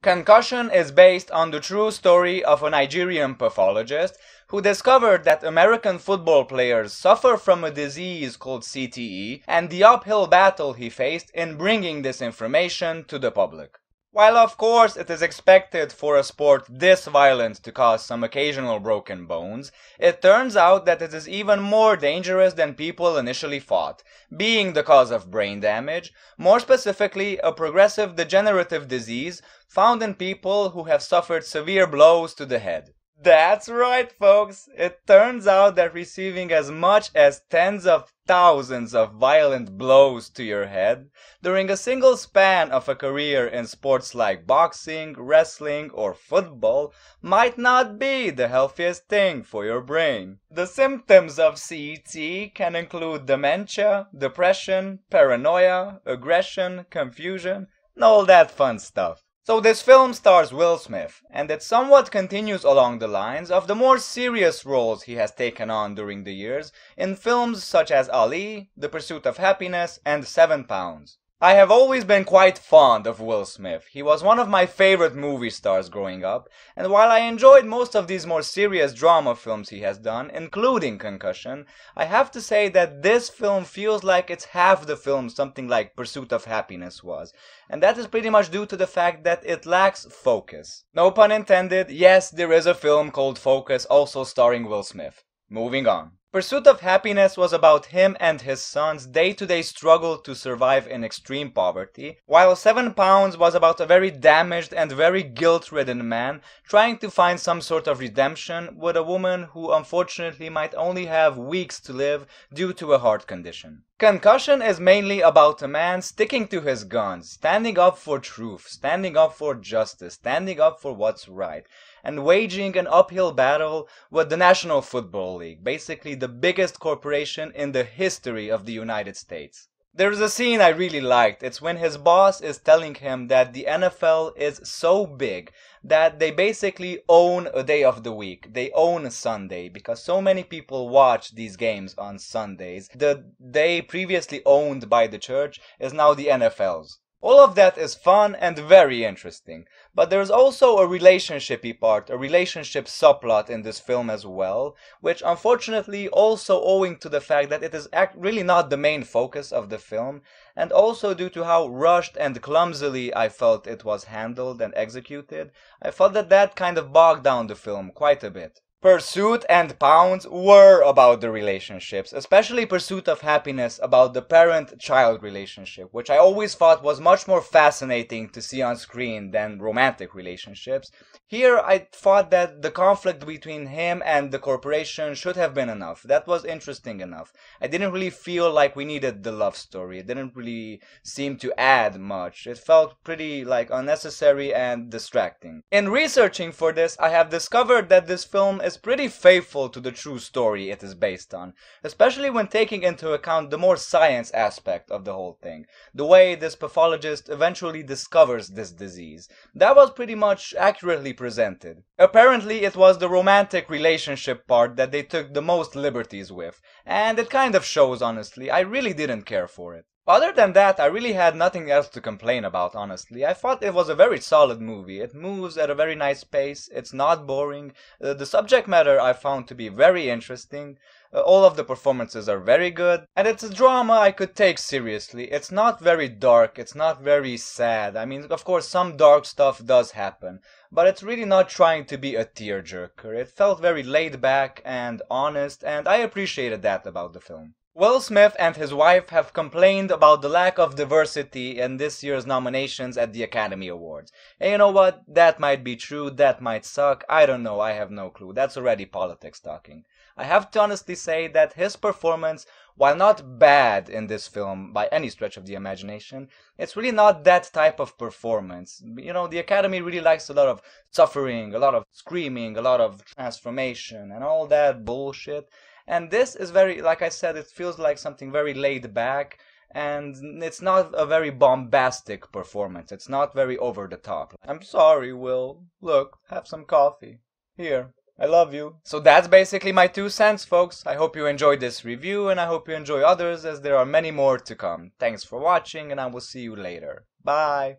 Concussion is based on the true story of a Nigerian pathologist who discovered that American football players suffer from a disease called CTE and the uphill battle he faced in bringing this information to the public. While of course it is expected for a sport this violent to cause some occasional broken bones, it turns out that it is even more dangerous than people initially thought, being the cause of brain damage, more specifically a progressive degenerative disease found in people who have suffered severe blows to the head. That's right, folks! It turns out that receiving as much as tens of thousands of violent blows to your head during a single span of a career in sports like boxing, wrestling, or football might not be the healthiest thing for your brain. The symptoms of CET can include dementia, depression, paranoia, aggression, confusion, and all that fun stuff. So this film stars Will Smith, and it somewhat continues along the lines of the more serious roles he has taken on during the years in films such as Ali, The Pursuit of Happiness, and 7 Pounds. I have always been quite fond of Will Smith. He was one of my favorite movie stars growing up, and while I enjoyed most of these more serious drama films he has done, including Concussion, I have to say that this film feels like it's half the film something like Pursuit of Happiness was, and that is pretty much due to the fact that it lacks focus. No pun intended, yes, there is a film called Focus also starring Will Smith. Moving on. Pursuit of Happiness was about him and his son's day-to-day struggle to survive in extreme poverty, while 7 Pounds was about a very damaged and very guilt-ridden man trying to find some sort of redemption with a woman who unfortunately might only have weeks to live due to a heart condition. Concussion is mainly about a man sticking to his guns, standing up for truth, standing up for justice, standing up for what's right, and waging an uphill battle with the National Football League, basically the biggest corporation in the history of the United States. There's a scene I really liked. It's when his boss is telling him that the NFL is so big that they basically own a day of the week. They own Sunday because so many people watch these games on Sundays. The day previously owned by the church is now the NFL's. All of that is fun and very interesting, but there's also a relationshipy part, a relationship subplot in this film as well, which unfortunately also owing to the fact that it is really not the main focus of the film, and also due to how rushed and clumsily I felt it was handled and executed, I felt that that kind of bogged down the film quite a bit. Pursuit and Pounds were about the relationships, especially Pursuit of Happiness about the parent-child relationship, which I always thought was much more fascinating to see on screen than romantic relationships. Here I thought that the conflict between him and the corporation should have been enough. That was interesting enough. I didn't really feel like we needed the love story. It didn't really seem to add much. It felt pretty unnecessary and distracting. In researching for this, I have discovered that this film is pretty faithful to the true story it is based on, especially when taking into account the more science aspect of the whole thing, the way this pathologist eventually discovers this disease. That was pretty much accurately presented. Apparently it was the romantic relationship part that they took the most liberties with, and it kind of shows honestly. I really didn't care for it. Other than that, I really had nothing else to complain about, honestly. I thought it was a very solid movie. It moves at a very nice pace, it's not boring, the subject matter I found to be very interesting, all of the performances are very good, and it's a drama I could take seriously. It's not very dark, it's not very sad. I mean, of course, some dark stuff does happen, but it's really not trying to be a tearjerker. It felt very laid back and honest, and I appreciated that about the film. Will Smith and his wife have complained about the lack of diversity in this year's nominations at the Academy Awards. And you know what? That might be true, that might suck, I don't know, I have no clue. That's already politics talking. I have to honestly say that his performance, while not bad in this film by any stretch of the imagination, it's really not that type of performance. You know, the Academy really likes a lot of suffering, a lot of screaming, a lot of transformation, and all that bullshit. And this is very, like I said, it feels like something very laid back, and it's not a very bombastic performance. It's not very over the top. I'm sorry, Will. Look, have some coffee. Here. I love you. So that's basically my 2 cents, folks. I hope you enjoyed this review, and I hope you enjoy others, as there are many more to come. Thanks for watching, and I will see you later. Bye.